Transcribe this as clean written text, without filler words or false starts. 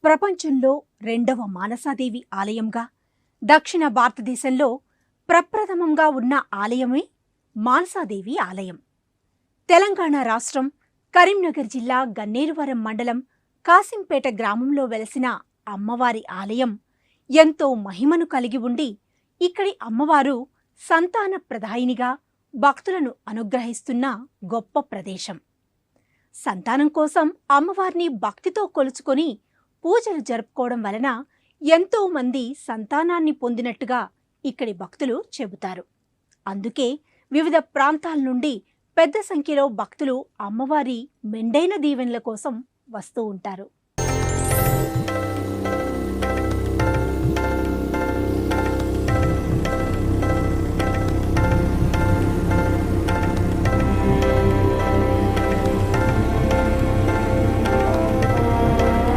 ప్రపంచంలో రెండవ మానసాదేవి ఆలయంగా, దక్షిణ భారతదేశంలో ప్రప్రథమంగా ఉన్న ఆలయమే మానసాదేవి ఆలయం. తెలంగాణ రాష్ట్రం కరీంనగర్ జిల్లా గన్నేరువరం మండలం కాసింపేట గ్రామంలో వెలసిన అమ్మవారి ఆలయం ఎంతో మహిమను కలిగి ఉండి, ఇక్కడి అమ్మవారు సంతాన ప్రదాయినిగా భక్తులను అనుగ్రహిస్తున్న గొప్ప ప్రదేశం. సంతానం కోసం అమ్మవారిని భక్తితో కొలుచుకొని పూజలు జరుపుకోవడం వలన ఎంతో మంది సంతానాన్ని పొందినట్టుగా ఇక్కడి భక్తులు చెబుతారు. అందుకే వివిధ ప్రాంతాల నుండి పెద్ద సంఖ్యలో భక్తులు అమ్మవారి మెండైన దీవెనల కోసం వస్తూ ఉంటారు.